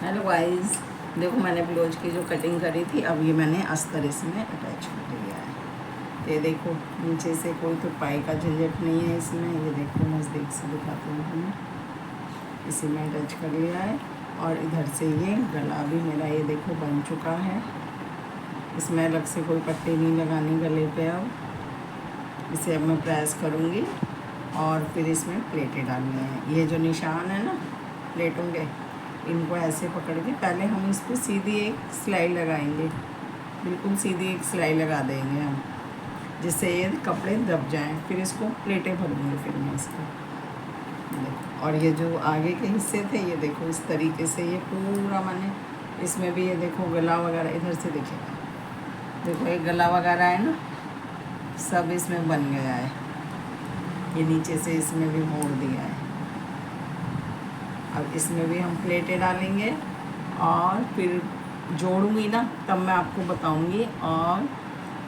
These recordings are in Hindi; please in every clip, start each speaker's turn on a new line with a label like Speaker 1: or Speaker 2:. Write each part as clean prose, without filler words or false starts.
Speaker 1: हेलो गाइस, देखो मैंने ब्लाउज की जो कटिंग करी थी, अब ये मैंने अस्तर इसमें अटैच कर लिया है। ये देखो नीचे से कोई तुरपाई का झंझट नहीं है इसमें। ये देखो नज़दीक से दिखाती हूँ तुम्हें। इसी में अटैच कर लिया है और इधर से ये गला भी मेरा ये देखो बन चुका है। इसमें अलग से कोई पट्टी नहीं लगानी गले पे। अब इसे अब मैं प्रेस करूँगी और फिर इसमें प्लेटें डालनी है। ये जो निशान है ना प्लेटों के, इनको ऐसे पकड़ के पहले हम इस पर सीधी एक सिलाई लगाएंगे, बिल्कुल सीधी एक सिलाई लगा देंगे हम, जिससे ये कपड़े दब जाएं। फिर इसको प्लेटें भरूँगी फिर मैं इसको। देखो, और ये जो आगे के हिस्से थे ये देखो इस तरीके से ये पूरा मैंने इसमें भी ये देखो गला वगैरह इधर से दिखेगा। देखो ये गला वगैरह है ना, सब इसमें बन गया है। ये नीचे से इसमें भी मोड़ दिया है। अब इसमें भी हम प्लेटें डालेंगे और फिर जोड़ूंगी ना, तब मैं आपको बताऊंगी। और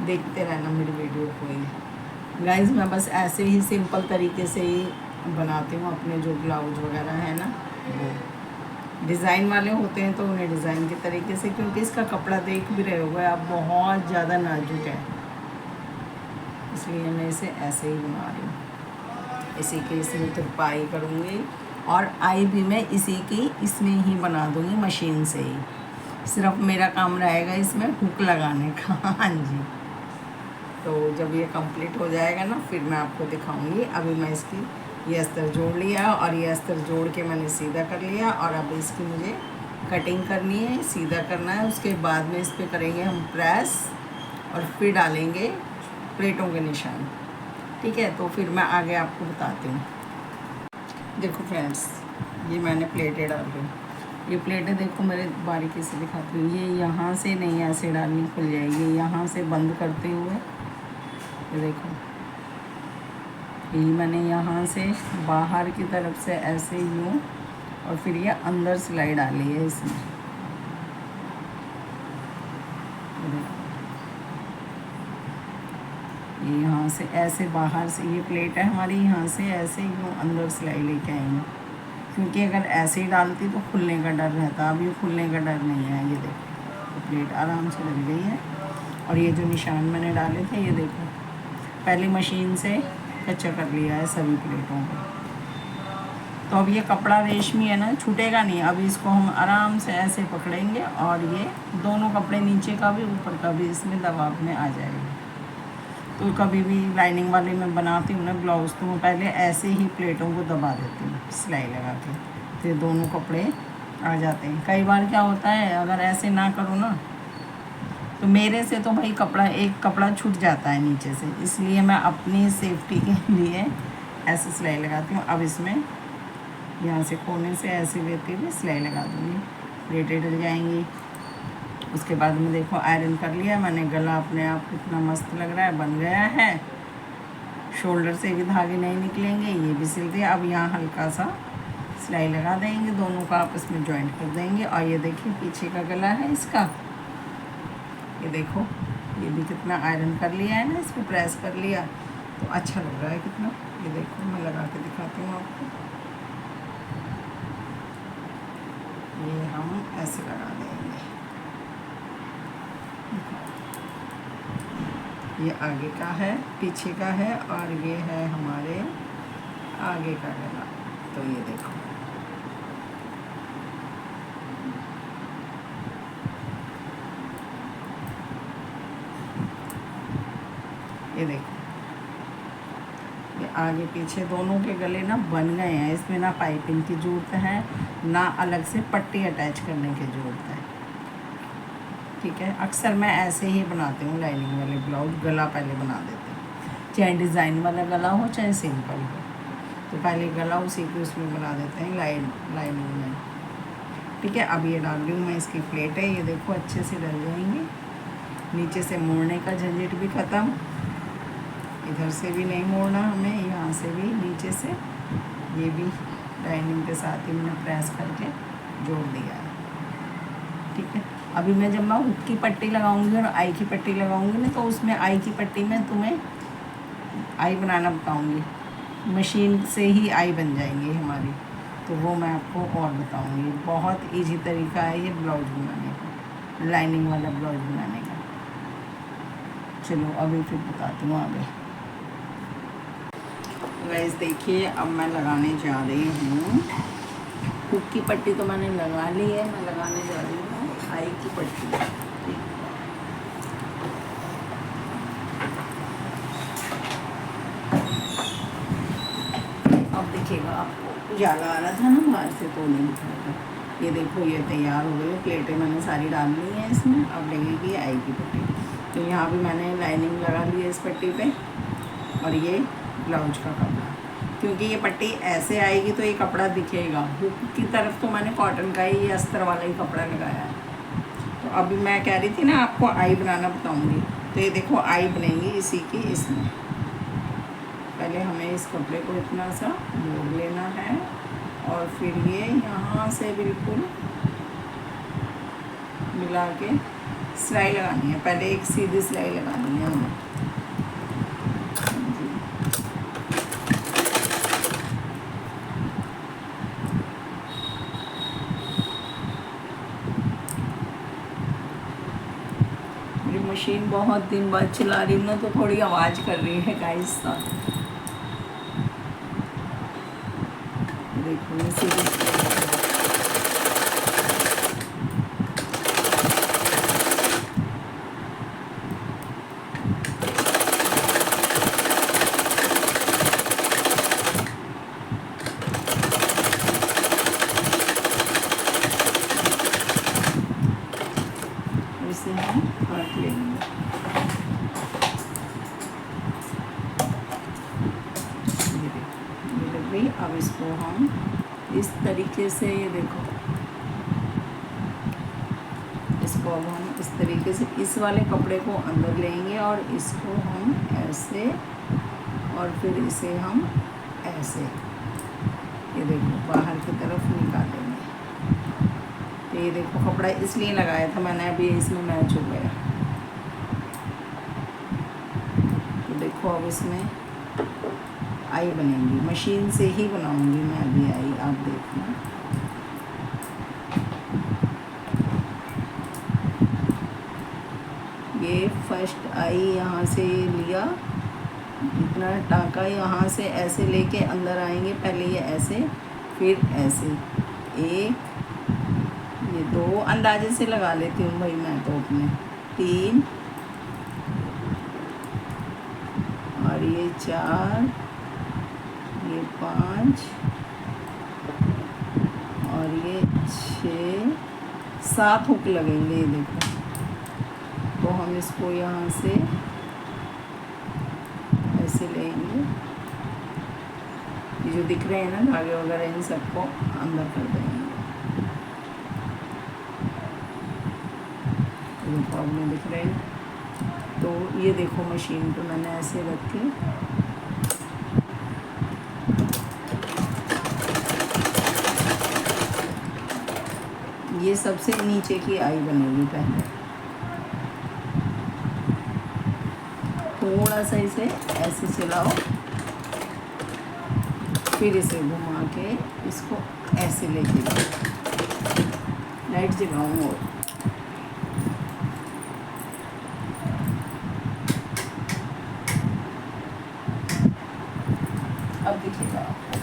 Speaker 1: देखते रहना मेरी वीडियो को। ही गाइस, मैं बस ऐसे ही सिंपल तरीके से ही बनाती हूँ अपने जो ब्लाउज वगैरह है ना, वो डिज़ाइन वाले होते हैं तो उन्हें डिज़ाइन के तरीके से, क्योंकि इसका कपड़ा देख भी रहे होगे आप, बहुत ज़्यादा नाजुक है, इसलिए मैं इसे ऐसे ही बना रही हूँ। इसी के इसमें तुरपाई करूँगी और आई भी मैं इसी की इसमें ही बना दूँगी मशीन से ही। सिर्फ मेरा काम रहेगा इसमें हुक लगाने का। हाँ जी, तो जब ये कंप्लीट हो जाएगा ना फिर मैं आपको दिखाऊंगी। अभी मैं इसकी ये अस्तर जोड़ लिया और ये अस्तर जोड़ के मैंने सीधा कर लिया और अब इसकी मुझे कटिंग करनी है, सीधा करना है। उसके बाद में इस पर करेंगे हम प्रेस और फिर डालेंगे प्लेटों के निशान। ठीक है, तो फिर मैं आगे आपको बताती हूँ। देखो फ्रेंड्स, ये मैंने प्लेटें डाल दी। ये प्लेटें देखो मेरे बारीकी से दिखाती हूँ। ये यहाँ से नहीं ऐसे डालनी, खुल जाएगी। यहाँ से बंद करते हुए ये देखो, ये मैंने यहाँ से बाहर की तरफ से ऐसे यूँ और फिर ये अंदर सिलाई डाली है इसमें। ये यहाँ से ऐसे बाहर से ये प्लेट है हमारी, यहाँ से ऐसे यूँ अंदर सिलाई लेके आएंगे, क्योंकि अगर ऐसे ही डालती तो खुलने का डर रहता। अब ये खुलने का डर नहीं है। ये देखो तो प्लेट आराम से लग गई है। और ये जो निशान मैंने डाले थे ये देखो, पहले मशीन से कच्चा कर लिया है सभी प्लेटों को। तो अब ये कपड़ा रेशमी है ना, छूटेगा नहीं। अब इसको हम आराम से ऐसे पकड़ेंगे और ये दोनों कपड़े, नीचे का भी ऊपर का भी, इसमें दबाव में आ जाएगा। तो कभी भी लाइनिंग वाले मैं बनाती हूँ ना ब्लाउज़, तो मैं पहले ऐसे ही प्लेटों को दबा देती हूँ सिलाई लगा के, फिर दोनों कपड़े आ जाते हैं। कई बार क्या होता है, अगर ऐसे ना करो ना तो मेरे से तो भाई कपड़ा, एक कपड़ा छूट जाता है नीचे से, इसलिए मैं अपनी सेफ्टी के लिए ऐसे सिलाई लगाती हूँ। अब इसमें यहाँ से कोने से ऐसे लेते हुए सिलाई लगा दूँगी, प्लेटें डल जाएंगी। उसके बाद में देखो आयरन कर लिया मैंने। गला अपने आप कितना मस्त लग रहा है, बन गया है। शोल्डर से भी धागे नहीं निकलेंगे, ये भी सिल दिया। अब यहाँ हल्का सा सिलाई लगा देंगे, दोनों का आपस में जॉइंट कर देंगे। और ये देखिए पीछे का गला है इसका, ये देखो ये भी कितना आयरन कर लिया है ना, इस पर प्रेस कर लिया तो अच्छा लग रहा है कितना। ये देखो मैं लगा के दिखाती हूँ आपको। ये हम ऐसे लगा देंगे। ये आगे का है, पीछे का है, और ये है हमारे आगे का गला। तो ये देखो, ये देखो ये आगे पीछे दोनों के गले ना बन गए हैं। इसमें ना पाइपिंग की ज़रूरत है, ना अलग से पट्टी अटैच करने की ज़रूरत है। ठीक है, अक्सर मैं ऐसे ही बनाती हूँ लाइनिंग वाले ब्लाउज। गला पहले बना देती हूँ, चाहे डिज़ाइन वाला गला हो चाहे सिंपल हो, तो पहले गला उसी के उसमें बना देते हैं लाइनिंग में। ठीक है, अब ये डाल रही हूँ मैं इसकी प्लेट है। ये देखो अच्छे से डल जाएंगी। नीचे से मोड़ने का झंझट भी ख़त्म, इधर से भी नहीं मोड़ना हमें, यहाँ से भी, नीचे से। ये भी लाइनिंग के साथ ही मैंने प्रेस करके जोड़ दिया है। ठीक है, अभी मैं जब मैं हुक की पट्टी लगाऊंगी और आई की पट्टी लगाऊंगी ना, तो उसमें आई की पट्टी में तुम्हें आई बनाना बताऊंगी। मशीन से ही आई बन जाएंगी हमारी। तो वो मैं आपको और बताऊंगी। बहुत इजी तरीका है ये ब्लाउज बनाने का, लाइनिंग वाला ब्लाउज बनाने का। चलो अभी फिर बताती हूँ आगे। गाइस देखिए, अब मैं लगाने जा रही हूँ हुक की पट्टी। तो मैंने लगा ली है, मैं लगाने जा रही हूँ आई की पट्टी। अब देखिएगा, आपको उजाला आ रहा था ना बाहर से, तो नहीं दिख रहा था। ये देखो, ये तैयार हो गई। प्लेटें मैंने सारी डाल ली हैं इसमें। अब लगेगी आई की पट्टी। तो यहाँ भी मैंने लाइनिंग लगा ली है इस पट्टी पे, और ये ब्लाउज का कपड़ा। क्योंकि ये पट्टी ऐसे आएगी तो ये कपड़ा दिखेगा। हुक की तरफ तो मैंने कॉटन का ही, अस्तर वाला ही कपड़ा लगाया है। तो अभी मैं कह रही थी ना आपको आई बनाना बताऊँगी। तो ये देखो, आई बनेगी इसी की इसमें। पहले हमें इस कपड़े को इतना सा मोड़ लेना है, और फिर ये यहाँ से बिल्कुल मिला के सिलाई लगानी है। पहले एक सीधी सिलाई लगानी है हमें। मेरी मशीन बहुत दिन बाद चला रही हूँ ना, तो थोड़ी आवाज़ कर रही है गाइस। देखो ये सीधी इसे हम काट लेंगे। ये लग गई। अब इसको हम इस तरीके से, ये देखो, इसको अब हम इस तरीके से इस वाले कपड़े को अंदर लेंगे, और इसको हम ऐसे, और फिर इसे हम ऐसे, ये देखो, बाहर की तरफ निकालेंगे। तो ये देखो, कपड़ा इसलिए लगाया था मैंने, अभी इसमें मैच हो गया। तो देखो, अब इसमें आई बनेगी। मशीन से ही बनाऊंगी मैं अभी आई, आप देखना। ये फर्स्ट आई यहाँ से लिया, इतना टाँका यहाँ से ऐसे लेके अंदर आएंगे। पहले ये ऐसे, फिर ऐसे, एक, ये दो, अंदाजे से लगा लेती हूँ भाई मैं तो अपने, 3, और ये 4, ये 5, और ये 6, 7 हुक लगेंगे। ये देखो, तो हम इसको यहाँ से ऐसे लेंगे। ये जो दिख रहे हैं ना धागे वगैरह, इन सबको अंदर कर देंगे। देखो, अब नहीं दिख रहे हैं। तो ये देखो, मशीन को मैंने ऐसे रख के, ये सबसे नीचे की आई बनेगी। पहले थोड़ा सा इसे ऐसे चलाओ, फिर इसे घुमा के इसको ऐसे लेके जाओ। लाइट जलाऊँ और अब दिखेगा आपको।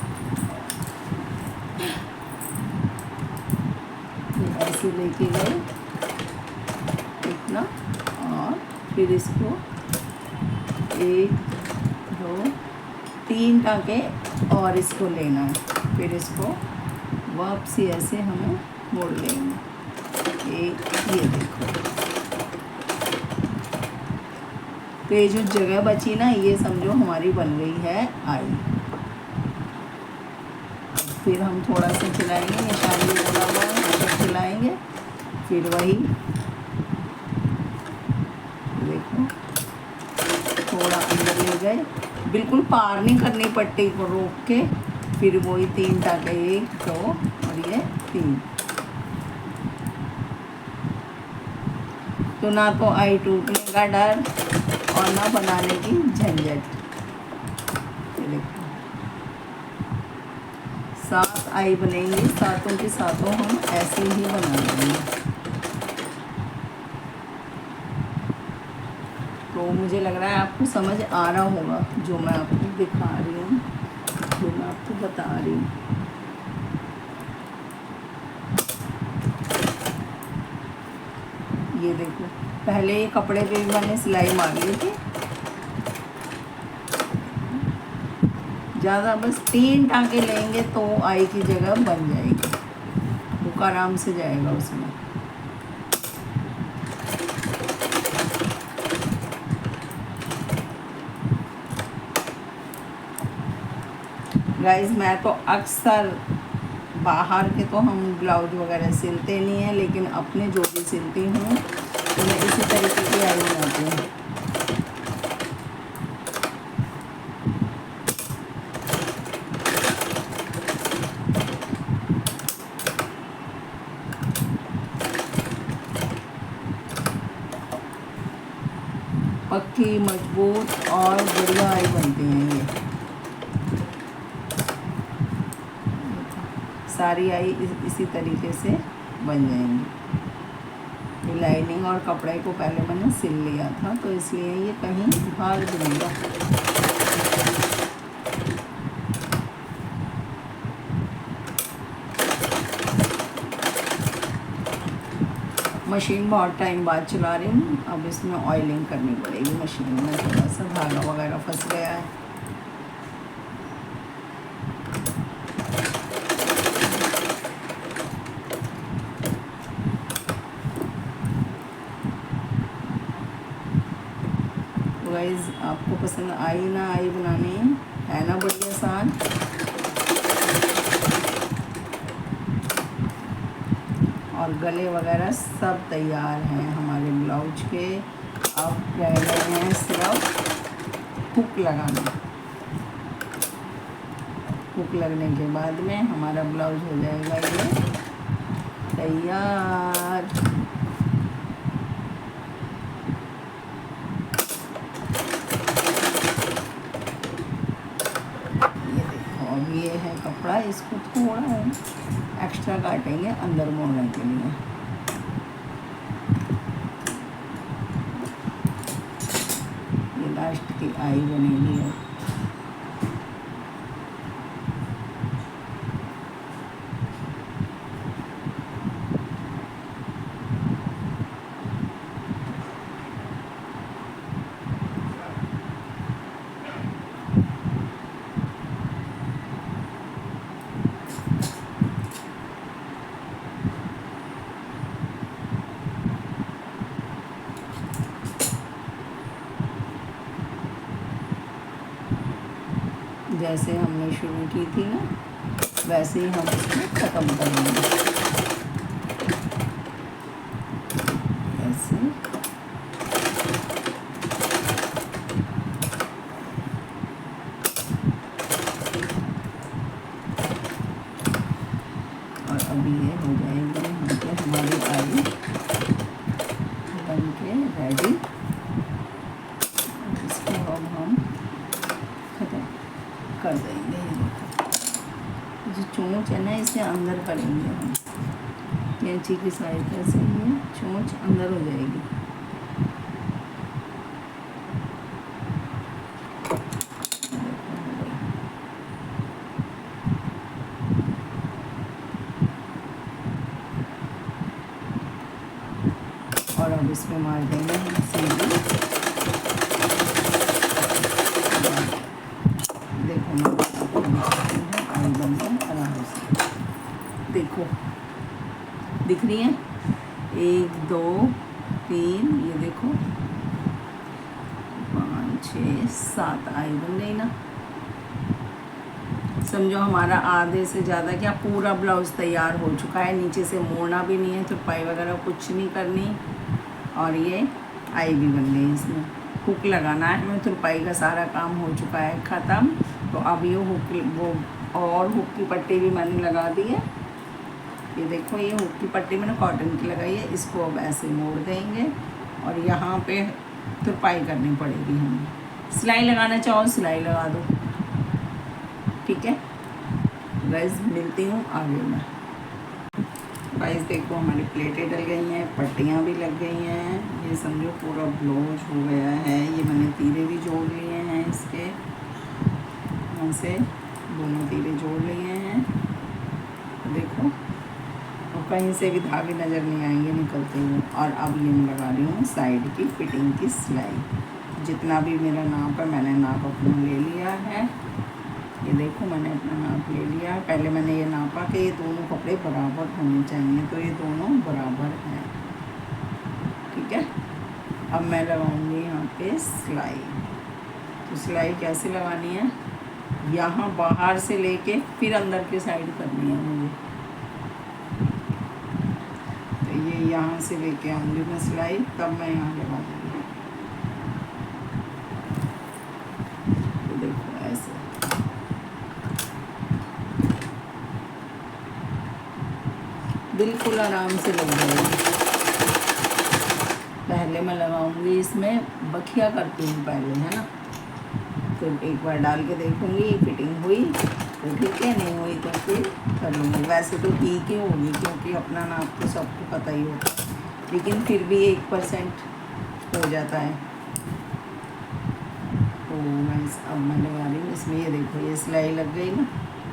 Speaker 1: ऐसे लेके गए इतना, और फिर इसको 1, 2, 3 टाँके और इसको लेना है। फिर इसको वापसी ऐसे हमें मोड़ लेंगे। ये देखो, तो ये जो जगह बची ना, ये समझो हमारी बन गई है आई। फिर हम थोड़ा सा चलाएंगे, निशान भी बना हुआ है, यहाँ चलाएंगे। फिर वही देखो, थोड़ा अंदर ले गए, बिल्कुल पार नहीं करनी, पट्टी को रोक के। फिर वही 3 टाँके, 1, 2 और ये 3। तो ना तो आई टूटने का डर और ना बनाने की झंझट। ये देखो, 7 आई बनेंगी, सातों के सातों हम ऐसे ही बना लेंगे। तो मुझे लग रहा है आपको समझ आ रहा होगा जो मैं आपको दिखा रही हूँ, जो मैं आपको बता रही हूँ। ये देखो, पहले ये कपड़े पे भी मैंने सिलाई मार ली थी। ज़्यादा बस 3 टाँके लेंगे तो आई की जगह बन जाएगी, हुक आराम से जाएगा उसमें। गाइस मैं तो अक्सर बाहर के तो हम ब्लाउज वगैरह सिलते नहीं हैं, लेकिन अपने जो भी सिलती हूँ तो मैं इसी तरीके की आई बनाती हूँ। पक्की, मजबूत और बढ़िया आई बनती हैं ये सारी आई इसी तरीके से बन जाएंगी। ये लाइनिंग और कपड़े को पहले मैंने सिल लिया था, तो इसलिए ये कहीं भाग दूँगा। मशीन बहुत टाइम बाद चला रही हूँ, अब इसमें ऑयलिंग करनी पड़ेगी। मशीन में थोड़ा सा धागा वगैरह फंस गया है। तो गाइस आपको पसंद आई ना आई बनानी है ना बढ़िया आसान। और गले वगैरह सब तैयार हैं हमारे ब्लाउज के। अब रह गए हैं सिर्फ हुक लगाना। हुक लगने के बाद में हमारा ब्लाउज हो जाएगा ये तैयार। ये देखो, अब ये है कपड़ा, इसको थोड़ा एक्स्ट्रा काटेंगे अंदर मोड़ने के लिए। ये लास्ट की आई बनेगी। जैसे हमने शुरू की थी ना, वैसे ही हम इसको ख़त्म करेंगे। ऐसे और अभी ये हो जाएगी यहाँ पे हमारी आई बन के रेडी। इसको अब हम ख़त्म कर देंगे। जो चोंच है ना, इसे अंदर करेंगे हम कैंची की सहायता से। ये चोंच अंदर हो जाएगी। और अब इसमें मार देंगे हम सीधी। देखो आई बन गई आराम से। देखो दिख रही है, 1 2 3, ये देखो 5 6 7 आई बन गई ना। समझो हमारा आधे से ज़्यादा क्या पूरा ब्लाउज़ तैयार हो चुका है। नीचे से मोड़ना भी नहीं है, तुरपाई वगैरह कुछ नहीं करनी। और ये आई भी बन गई। इसमें हुक लगाना है हमें, तुरपाई का सारा काम हो चुका है ख़त्म। तो अब ये हुक वो और हुक की पट्टी भी मैंने लगा दी है। ये देखो, ये हुक की पट्टी मैंने कॉटन की लगाई है। इसको अब ऐसे मोड़ देंगे और यहाँ पे तुरपाई करनी पड़ेगी हमें। सिलाई लगाना चाहो सिलाई लगा दो, ठीक है। गाइस मिलती हूँ आगे में। गाइस देखो हमारी प्लेटें डल गई हैं, पट्टियाँ भी लग गई हैं, ये समझो पूरा ब्लाउज हो गया है। ये मैंने तीरे भी जोड़ लिए हैं इसके, यहाँ से दोनों तीरे जोड़ लिए हैं, देखो। और कहीं से भी धागे नज़र नहीं आएंगे निकलते हुए। और अब ये मैं लगा रही हूँ साइड की फिटिंग की सिलाई। जितना भी मेरा नाप है मैंने नाप अपना ले लिया है। ये देखो मैंने अपना नाप ले लिया है। पहले मैंने ये नापा कि ये दोनों कपड़े बराबर होने चाहिए, तो ये दोनों बराबर हैं, ठीक है। अब मैं लगाऊंगी यहाँ पे सिलाई। तो सिलाई कैसे लगानी है, यहाँ बाहर से लेके फिर अंदर की साइड करनी है मुझे। तो ये यहाँ से लेके आऊँगी मैं सिलाई, तब मैं यहाँ लगाऊंगी। तो देखो ऐसे बिल्कुल आराम से लग जाएगी। पहले मैं लगाऊंगी इसमें, बखिया करती हूँ पहले, है ना। तो एक बार डाल के देखूंगी फिटिंग हुई तो ठीक है, नहीं हुई तो फिर कर लूँगी। वैसे तो ठीक ही होगी क्योंकि अपना नाप तो सबको पता ही होता है, लेकिन फिर भी 1% हो जाता है। तो मैं अब मैं लगा रही हूँ इसमें। ये देखो ये सिलाई लग गई ना।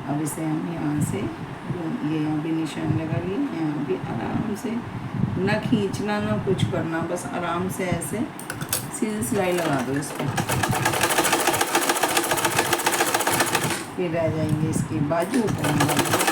Speaker 1: अब इसे हम यहाँ से, ये यहाँ भी निशान लगा लिए, यहाँ भी आराम से, ना खींचना ना कुछ करना, बस आराम से ऐसे सीधी सिलाई लगा दो इस पर। फिर रह जाएंगे इसकी बाजू पर।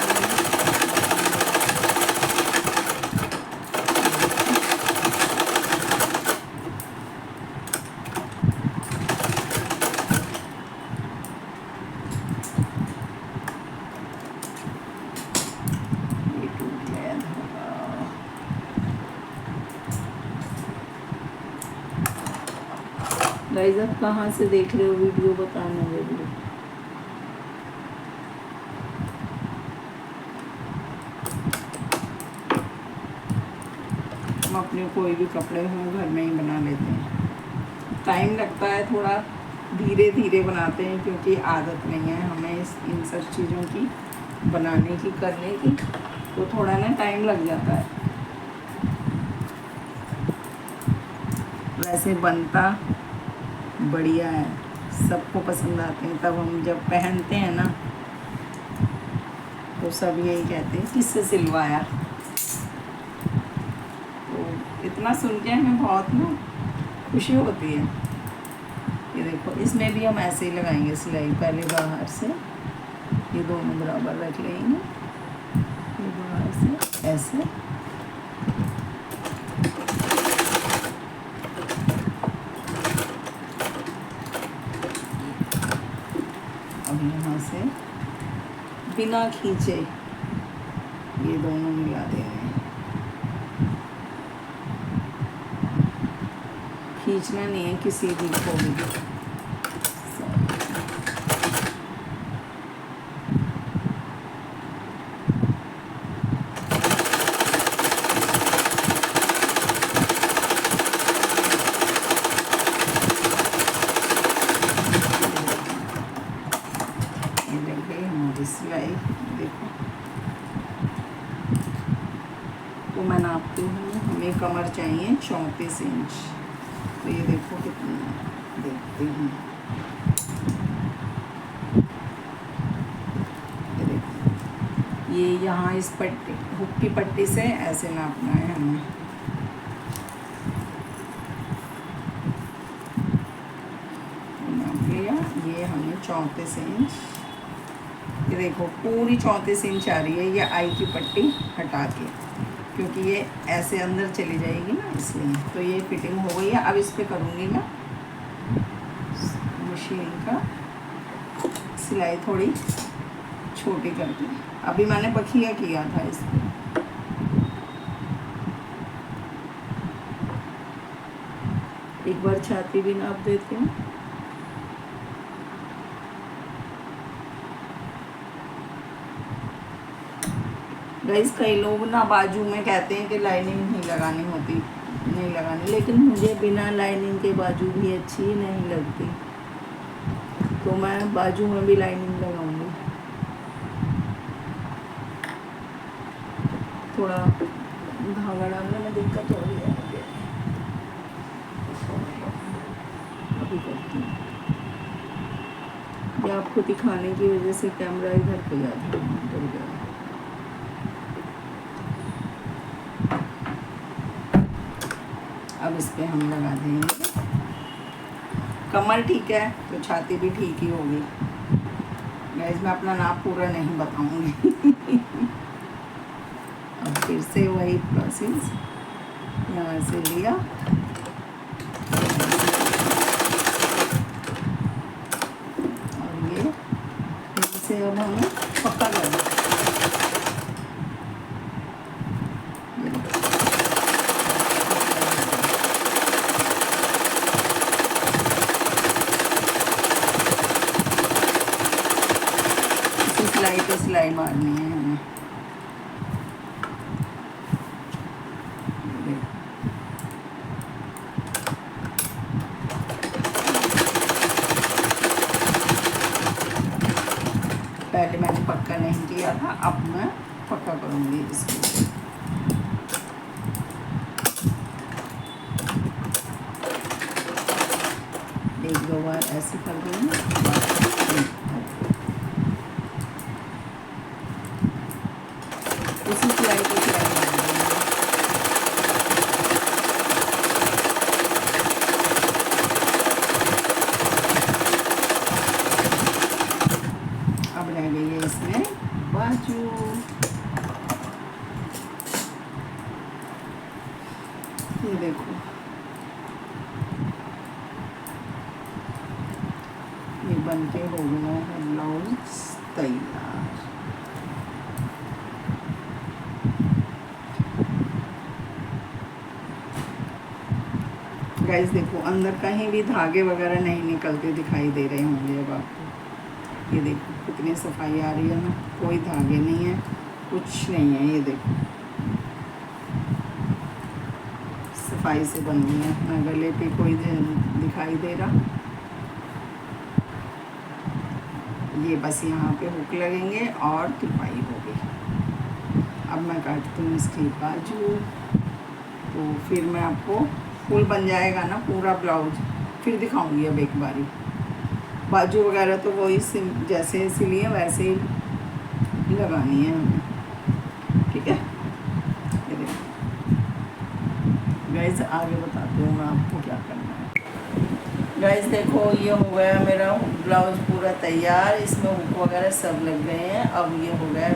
Speaker 1: गाइस आप कहाँ से देख रहे हो वीडियो, बताना जरूर। हम अपने कोई भी कपड़े हों घर में ही बना लेते हैं। टाइम लगता है थोड़ा, धीरे धीरे बनाते हैं क्योंकि आदत नहीं है हमें इन सब चीज़ों की बनाने की, करने की, तो थोड़ा ना टाइम लग जाता है। वैसे बनता बढ़िया है, सबको पसंद आते हैं। तब हम जब पहनते हैं ना तो सब यही कहते हैं किससे सिलवाया। तो इतना सुन के हमें बहुत ना खुशी होती है। ये देखो इसमें भी हम ऐसे ही लगाएंगे सिलाई। पहले बाहर से ये दोनों बराबर रख लेंगे, ये बाहर से ऐसे, अब यहाँ से बिना खींचे ये दोनों मिला देंगे। खींचना नहीं है किसी भी को भी। सिलाई देखो, तो मैं नापती हूँ, हमें कमर चाहिए 34 इंच। तो ये देखो कितनी देखती हूँ, ये देखो, ये यहाँ इस पट्टी, हुक की पट्टी से ऐसे नापना है हमें। नाप लिया, ये हमें 34 इंच, ये देखो पूरी 34 इंच आ रही है। ये आई की पट्टी हटा के, क्योंकि ये ऐसे अंदर चली जाएगी ना, इसलिए। तो ये फिटिंग हो गई है। अब इस पे करूँगी मैं मशीन का सिलाई थोड़ी छोटी करके। अभी मैंने बखिया किया था इस पर। एक बार छाती भी नाप देती हूँ। गाइस कई लोग ना बाजू में कहते हैं कि लाइनिंग नहीं लगानी होती, नहीं लगानी, लेकिन मुझे बिना लाइनिंग के बाजू भी अच्छी नहीं लगती, तो मैं बाजू में भी लाइनिंग लगाऊंगी। थोड़ा धागा डालने में दिक्कत हो रही है मुझे, अभी करती हूँ। ये आपको दिखाने की वजह से कैमरा इधर पे ज़्यादा डर गया। अब इस पे हम लगा देंगे। कमर ठीक है तो छाती भी ठीक ही होगी। गाइस मैं अपना नाप पूरा नहीं बताऊंगी। अब फिर से वही प्रोसेस, यहाँ से लिया, और ये फिर से अब हमें पक्का करना। सिलाई पे सिलाई मारनी है हमें। पहले मैंने पक्का नहीं किया था, अब मैं पक्का करूँगी इसको। एक दो बार ऐसे कर दूँगी, उसी सिलाई को सिलाई मार दूँगी। अब रह गई है इसमें बाजू। ये देखो, ये बनके हो गया है ब्लाउज तैयार। गाइस देखो, अंदर कहीं भी धागे वगैरह नहीं निकलते दिखाई दे रहे होंगे अब आपको। ये देखो कितनी सफाई आ रही है ना, कोई धागे नहीं है, कुछ नहीं है। ये देखो सफाई से बन गई है, ना गले पे कोई दिखाई दे रहा। ये बस यहाँ पे हुक लगेंगे और तुरपाई होगी। अब मैं काटती हूँ इसकी बाजू, तो फिर मैं आपको फुल बन जाएगा ना पूरा ब्लाउज, फिर दिखाऊंगी। अब एक बारी बाजू वगैरह तो वही जैसे सिली वैसे ही लगानी है हमें, ठीक है। ये देखो गाइस, आगे बताती हूँ मैं आपको क्या करना है। गाइस देखो, ये हो गया मेरा ब्लाउज पूरा तैयार, इसमें हुक वगैरह सब लग गए हैं। अब ये हो गया